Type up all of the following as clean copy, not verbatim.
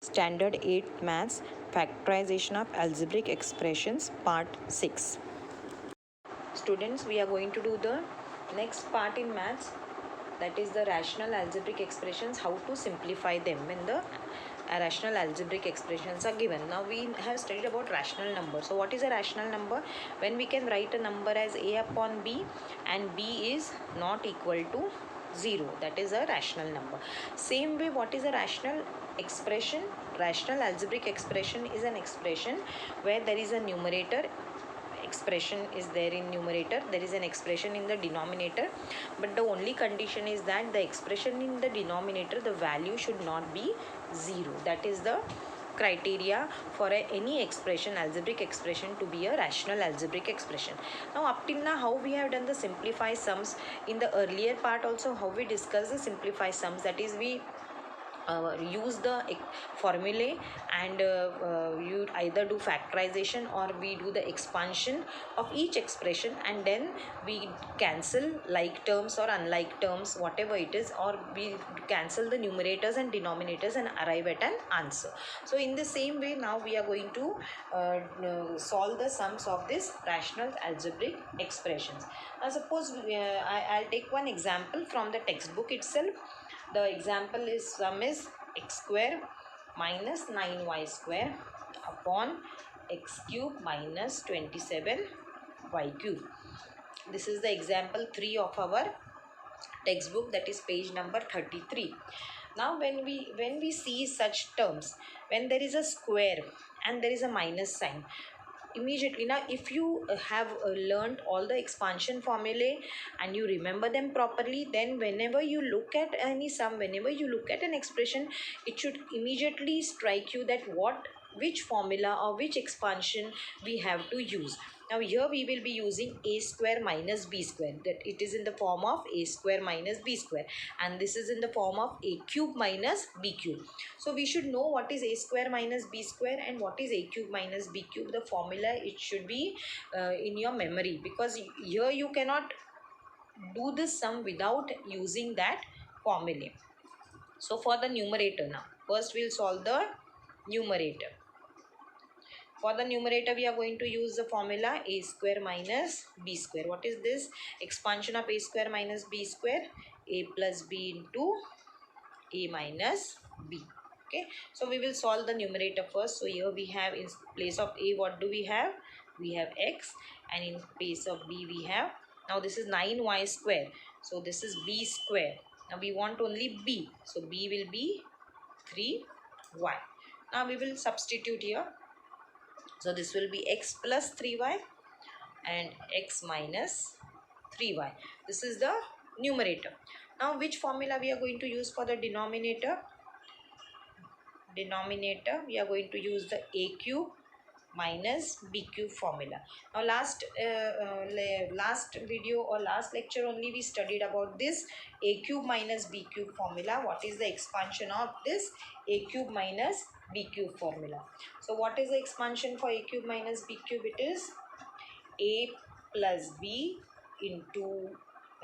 Standard 8th Maths Factorization of Algebraic Expressions Part 6. Students, we are going to do the next part in maths, that is the rational algebraic expressions, how to simplify them when the rational algebraic expressions are given. Now we have studied about rational number. So what is a rational number? When we can write a number as a upon b and b is not equal to 0, that is a rational number. Same way, what is a rational expression? Rational algebraic expression is an expression where there is a numerator expression is there in numerator, there is an expression in the denominator, but the only condition is that the expression in the denominator, the value should not be 0. That is the criteria for any expression, algebraic expression, to be a rational algebraic expression. Now up till now, how we have done the simplify sums in the earlier part, also how we discussed the simplify sums, that is we use the formulae and you either do factorization or we do the expansion of each expression, and then we cancel like terms or unlike terms, whatever it is, or we cancel the numerators and denominators and arrive at an answer. So in the same way, now we are going to solve the sums of this rational algebraic expressions. Now suppose I'll take one example from the textbook itself. The example is sum is x square minus 9y square upon x cube minus 27y cube. This is the example 3 of our textbook, that is page number 33. Now when we see such terms, when there is a square and there is a minus sign, immediately, now if you have learned all the expansion formulae and you remember them properly, then whenever you look at any sum, whenever you look at an expression, it should immediately strike you that which formula or which expansion we have to use. Now here we will be using a square minus b square, that it is in the form of a square minus b square, and this is in the form of a cube minus b cube. So we should know what is a square minus b square and what is a cube minus b cube. The formula, it should be in your memory, because here you cannot do this sum without using that formula. So for the numerator, now first we'll solve the numerator. For the numerator, we are going to use the formula a square minus b square. What is this? Expansion of a square minus b square, a plus b into a minus b. Okay, so we will solve the numerator first. So here we have, in place of a, what do we have? We have x, and in place of b we have, now this is 9y square, so this is b square. Now we want only b, so b will be 3y. Now we will substitute here. So this will be x plus 3y and x minus 3y. This is the numerator. Now which formula we are going to use for the denominator? Denominator, we are going to use the a cube minus b cube formula. Now last video or last lecture only we studied about this a cube minus b cube formula. What is the expansion of this a cube minus b cube formula? So what is the expansion for a cube minus b cube? It is a plus b into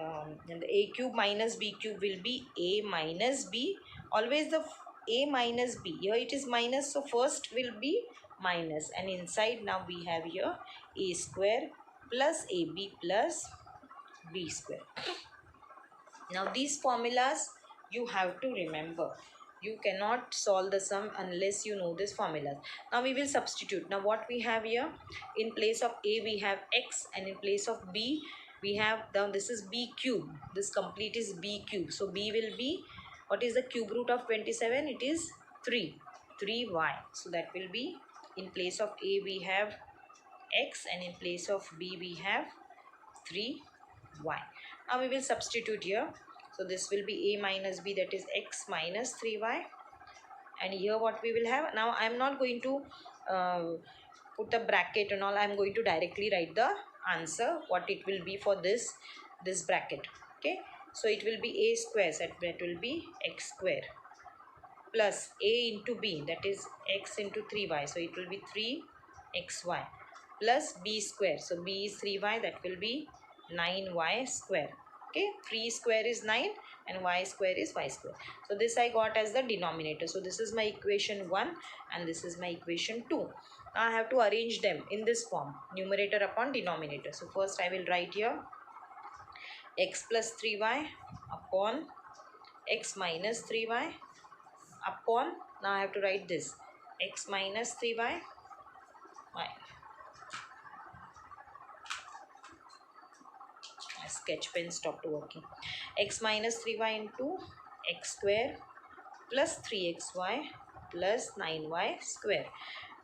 and the a cube minus b cube will be a minus b. Always the a minus b, here it is minus, so first will be minus, and inside now we have here a square plus ab plus b square. Now these formulas you have to remember. You cannot solve the sum unless you know this formulas. Now we will substitute. Now what we have here, in place of a we have x, and in place of b we have, now this is b cube, this complete is b cube, so b will be, what is the cube root of 27? It is 3y. So that will be, in place of a we have x, and in place of b we have 3y. Now we will substitute here. So this will be a minus b, that is x minus 3y, and here what we will have, now I am not going to put a bracket and all, I am going to directly write the answer, what it will be for this bracket. Okay, so it will be a square, so that will be x square plus a into b, that is x into 3y, so it will be 3xy plus b square, so b is 3y, that will be 9y square. Okay, 3 square is 9 and y square is y square. So this I got as the denominator. So this is my equation 1 and this is my equation 2. Now I have to arrange them in this form, numerator upon denominator. So first I will write here x plus 3y upon x minus 3y upon, now I have to write this, x minus 3y, my sketch pen stopped working, x minus 3y into x square plus 3xy plus 9y square.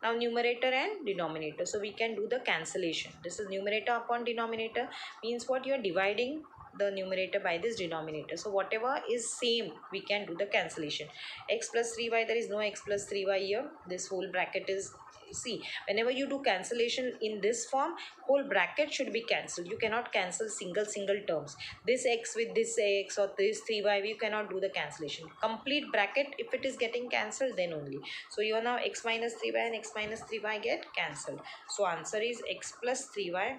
Now numerator and denominator, so we can do the cancellation. This is numerator upon denominator, means what, you are dividing the numerator by this denominator. So whatever is same, we can do the cancellation. X plus 3y, there is no x plus 3y here. This whole bracket is, see, whenever you do cancellation in this form, whole bracket should be cancelled. You cannot cancel single terms. This x with this x or this 3y, you cannot do the cancellation. Complete bracket, if it is getting cancelled, then only. So you are now x minus 3y and x minus 3y get cancelled. So answer is x plus 3y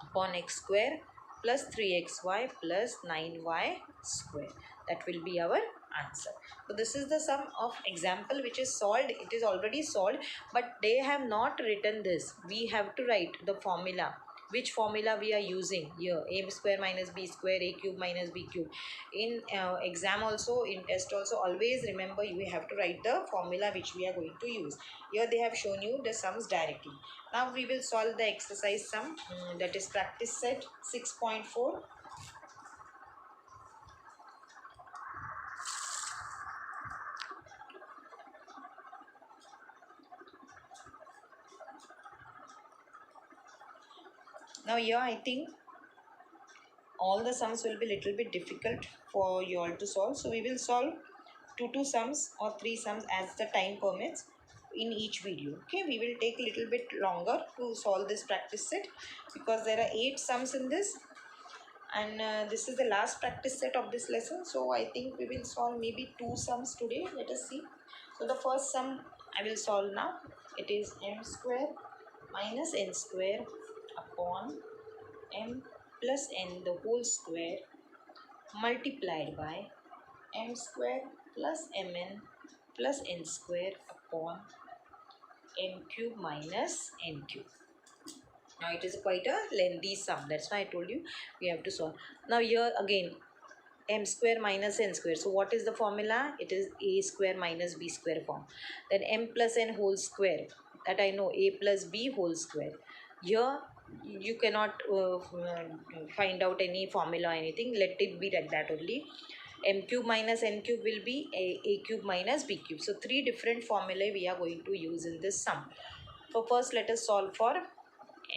upon x square plus 3xy plus 9y square. That will be our answer. So this is the sum of example which is solved. It is already solved, but they have not written this. We have to write the formula. Which formula we are using here, a square minus b square, a cube minus b cube. In exam also, in test also, always remember you have to write the formula which we are going to use. Here they have shown you the sums directly. Now we will solve the exercise sum, that is practice set 6.4. Now here I think all the sums will be little bit difficult for you all to solve. So we will solve two sums or 3 sums as the time permits in each video. Okay, we will take a little bit longer to solve this practice set because there are 8 sums in this, and this is the last practice set of this lesson. So I think we will solve maybe 2 sums today. Let us see. So the first sum I will solve now. It is m square minus n square upon m plus n the whole square multiplied by m square plus mn plus n square upon m cube minus n cube. Now it is quite a lengthy sum. That's why I told you we have to solve. Now here again m square minus n square. So what is the formula? It is a square minus b square form. Then m plus n whole square. That I know, a plus b whole square. Here you cannot find out any formula or anything. Let it be like that only. M cube minus n cube will be a cube minus b cube. So 3 different formulae we are going to use in this sum. So first let us solve for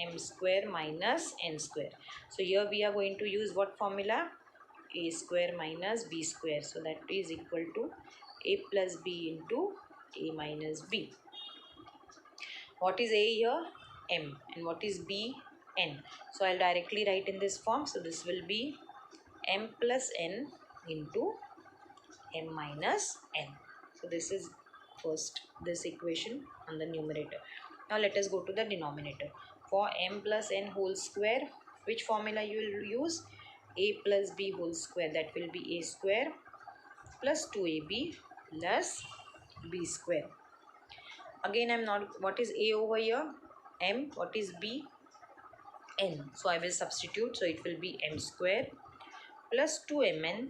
m square minus n square. So here we are going to use what formula? A square minus b square. So that is equal to a plus b into a minus b. What is a here? M. And what is b? N. So I'll directly write in this form. So this will be m plus n into m minus n. So this is first this equation on the numerator. Now let us go to the denominator. For m plus n whole square, which formula you will use? A plus b whole square. That will be a square plus 2ab plus b square. Again I'm not, what is a over here? M. What is b? N. So I will substitute. So it will be m square plus 2mn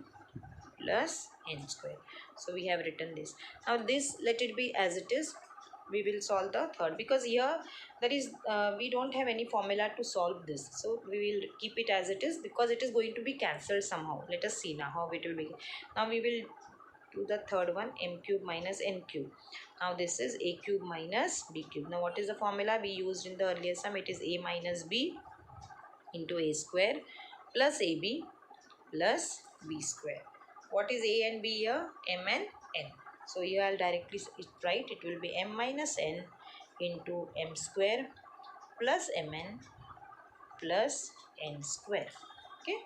plus n square. So we have written this. Now this, let it be as it is. We will solve the third because here there is we don't have any formula to solve this. So we will keep it as it is because it is going to be cancelled somehow. Let us see now how it will be. Now we will do the third one, m cube minus n cube. Now this is a cube minus b cube. Now what is the formula we used in the earlier sum? It is a minus b into a square plus ab plus b square. What is a and b here? M and n. So here I'll directly write, it will be m minus n into m square plus mn plus n square. Okay.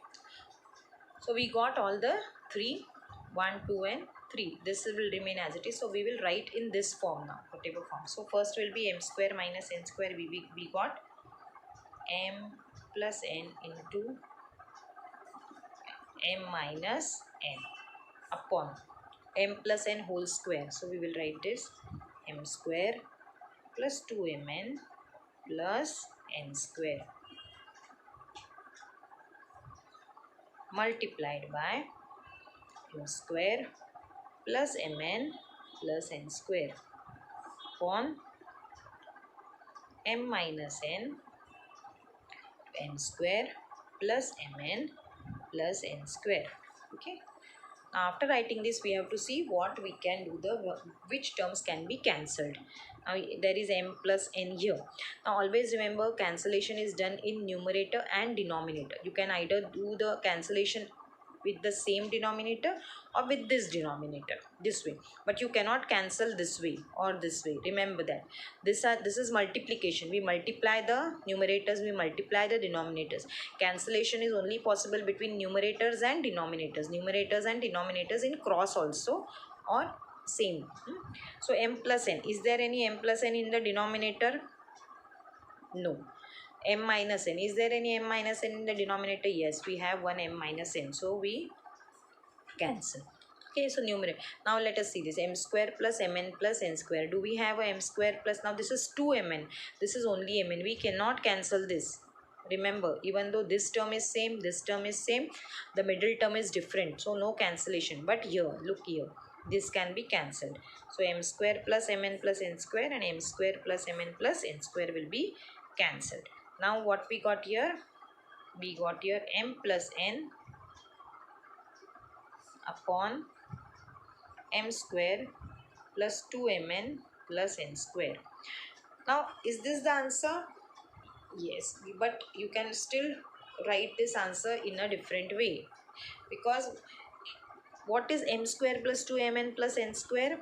So we got all the 3, 1, 2 and 3. This will remain as it is. So we will write in this form now, whatever form. So first will be m square minus n square. We got m plus n into m minus n upon m plus n whole square. So we will write this m square plus 2mn plus n square multiplied by m square plus mn plus n square upon m minus n square plus mn plus n square. Okay. Now after writing this, we have to see what we can do, which terms can be cancelled. Now there is m plus n here. Now always remember, cancellation is done in numerator and denominator. You can either do the cancellation with the same denominator or with this denominator this way, but you cannot cancel this way or this way. Remember that this is multiplication. We multiply the numerators, we multiply the denominators. Cancellation is only possible between numerators and denominators in cross also or same. So m plus n, is there any m plus n in the denominator? No. M minus n, is there any m minus n in the denominator? Yes, we have one m minus n, so we cancel. Okay, so numerator. Now let us see this m square plus mn plus n square. Do we have a m square plus? Now this is 2mn, this is only mn. We cannot cancel this. Remember, even though this term is same, this term is same, the middle term is different, so no cancellation. But here, look here, this can be cancelled. So m square plus mn plus n square and m square plus mn plus n square will be cancelled. Now what we got here? We got here m plus n upon m square plus 2mn plus n square. Now is this the answer? Yes, but you can still write this answer in a different way, because what is m square plus 2mn plus n square?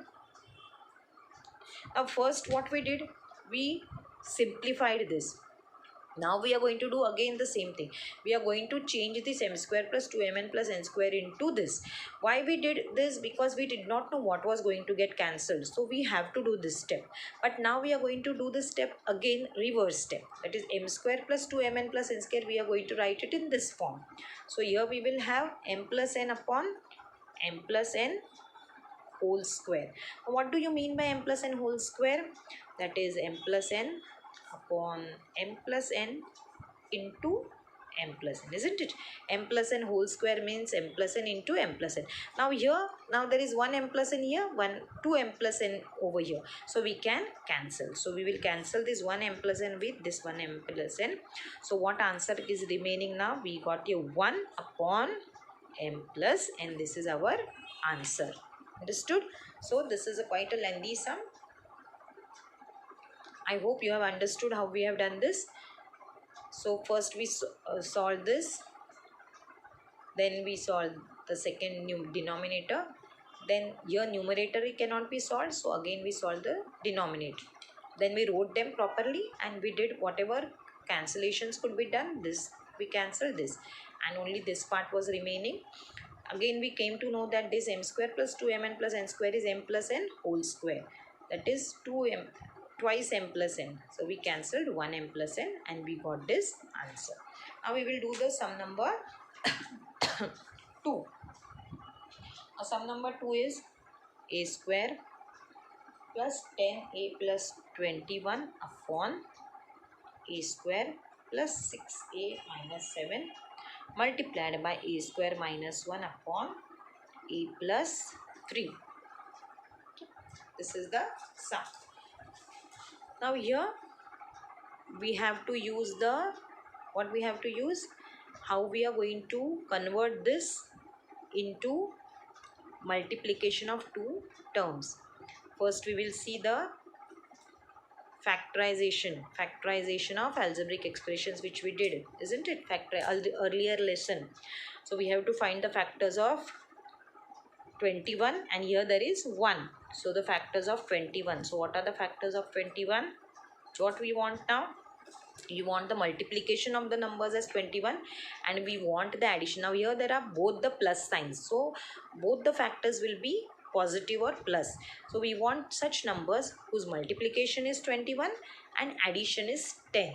Now first what we did, we simplified this. Now we are going to do again the same thing. We are going to change this m square plus 2mn plus n square into this. Why we did this? Because we did not know what was going to get cancelled. So we have to do this step. But now we are going to do this step again, reverse step. That is m square plus 2mn plus n square. We are going to write it in this form. So here we will have m plus n upon m plus n whole square. What do you mean by m plus n whole square? That is m plus n upon m plus n into m plus n, isn't it? M plus n whole square means m plus n into m plus n. Now here, now there is one m plus n here, two m plus n over here, so we can cancel. So we will cancel this one m plus n with this one m plus n. So what answer is remaining now? We got a 1 upon m plus n. This is our answer. Understood? So this is a quite a lengthy sum. I hope you have understood how we have done this. So first we solve this, then we solve the second denominator, then here numerator cannot be solved, so again we solve the denominator. Then we wrote them properly and we did whatever cancellations could be done. This we cancelled this, and only this part was remaining. Again we came to know that this m square plus 2mn plus n square is m plus n whole square. That is 2m twice m plus n. So we cancelled 1 m plus n and we got this answer. Now we will do the sum number 2. Sum number 2 is a square plus 10a plus 21 upon a square plus 6a minus 7 multiplied by a square minus 1 upon a plus 3. This is the sum. Now here we have to use how we are going to convert this into multiplication of two terms. First we will see the factorization of algebraic expressions, which we did, isn't it? Earlier lesson. So we have to find the factors of 21 and here there is 1. So the factors of 21. So what are the factors of 21? What we want now? You want the multiplication of the numbers as 21 and we want the addition. Now here there are both the plus signs. So both the factors will be positive or plus. So we want such numbers whose multiplication is 21 and addition is 10.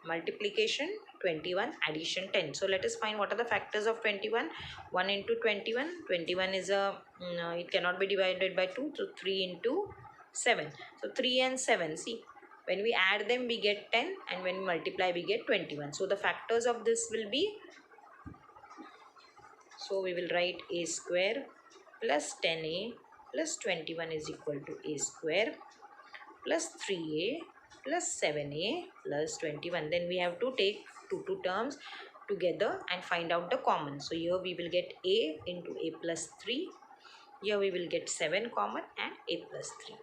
multiplication 21, addition 10. So let us find what are the factors of 21. 1 into 21. 21 is it cannot be divided by 2. So 3 into 7. So 3 and 7. See, when we add them we get 10, and when we multiply we get 21. So the factors of this will be, so we will write a square plus 10a plus 21 is equal to a square plus 3a plus 7a plus 21. Then we have to take two terms together and find out the common. So here we will get a into a plus 3. Here we will get 7 common and a plus 3.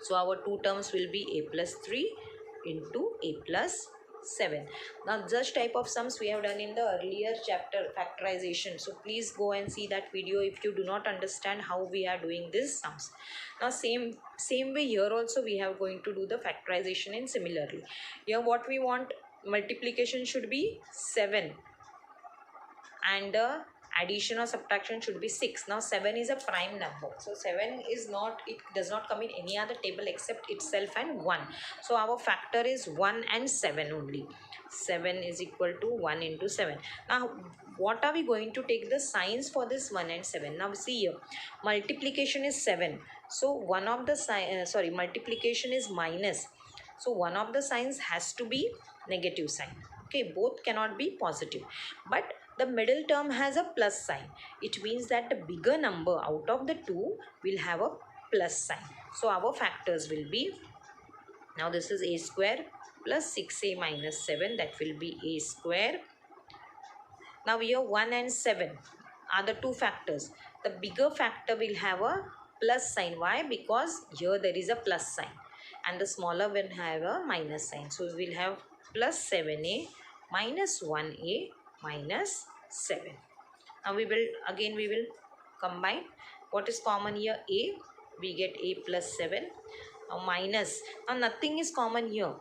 So our two terms will be a plus 3 into a plus 7. Now such type of sums we have done in the earlier chapter, factorization. So please go and see that video if you do not understand how we are doing these sums. Now same way here also we have going to do the factorization in similarly. Here what we want, multiplication should be 7 and the addition or subtraction should be 6. Now 7 is a prime number, so 7 is not, it does not come in any other table except itself and 1. So our factor is 1 and 7 only. 7 is equal to 1 into 7. Now what are we going to take the signs for this 1 and 7? Now see here, multiplication is 7, so one of the multiplication is minus, so one of the signs has to be negative sign. Okay, both cannot be positive, but the middle term has a plus sign. It means that the bigger number out of the two will have a plus sign. So our factors will be, now this is a square plus 6a minus 7, that will be a square. Now here 1 and 7 are the two factors. The bigger factor will have a plus sign. Why? Because here there is a plus sign, and the smaller will have a minus sign. So we will have plus 7a minus 1a minus 7. Now we will combine. What is common here? A, we get a plus 7. Now minus, now nothing is common here,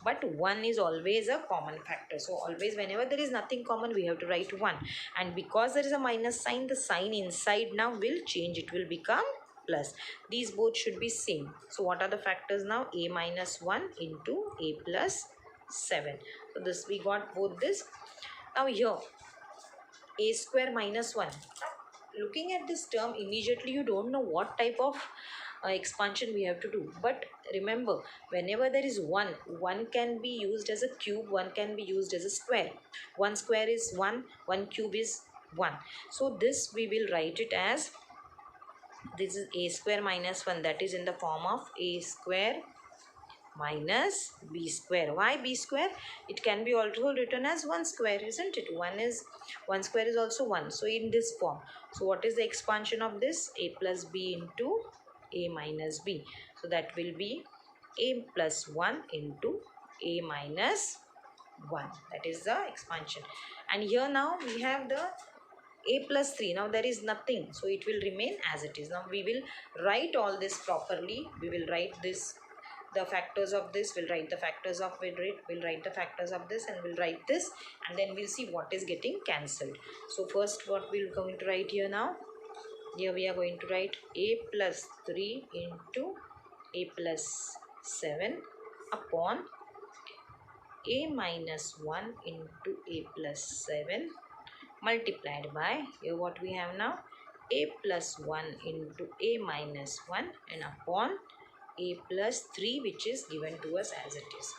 but 1 is always a common factor. So always whenever there is nothing common we have to write 1, and because there is a minus sign, the sign inside now will change, it will become plus. These both should be same. So what are the factors now? A minus 1 into a plus 7. So this we got both this. Now here a square minus 1. Looking at this term immediately you don't know what type of expansion we have to do, but remember, whenever there is 1 can be used as a cube, 1 can be used as a square. 1 square is 1, 1 cube is 1. So this we will write it as, this is a square minus 1, that is in the form of a square minus b square. Why b square? It can be also written as 1 square, isn't it? 1 square is also 1. So in this form, so what is the expansion of this? A plus b into a minus b. So that will be a plus 1 into a minus 1. That is the expansion. And here now we have the a plus 3. Now there is nothing, so it will remain as it is. Now we will write all this properly. We will write this, the factors of this, we'll write the factors of we'll write the factors of this, and we'll write this, and then we'll see what is getting cancelled. So first what we're going to write here now, here we are going to write a plus 3 into a plus 7 upon a minus 1 into a plus 7 multiplied by, here what we have now, a plus 1 into a minus 1 and upon a plus 3, which is given to us as it is.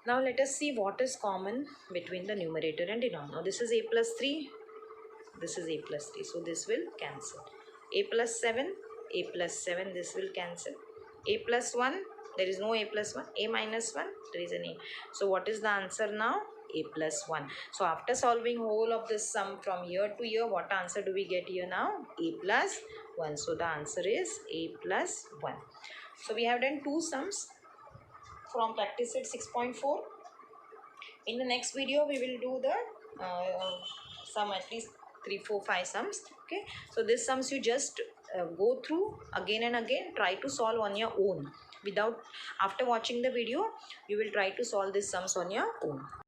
Now let us see what is common between the numerator and denominator. Now this is a plus 3, this is a plus 3, so this will cancel. A plus 7, a plus 7, this will cancel. A plus 1, there is no a plus 1. A minus 1, there is an a. So what is the answer now? A plus 1. So after solving whole of this sum from year to year, what answer do we get here now? A plus 1. So the answer is a plus 1. So we have done two sums from practice set 6.4. In the next video we will do the sum, at least 3, 4, 5 sums. Okay, so these sums you just go through again and again, try to solve on your own. After watching the video you will try to solve these sums on your own.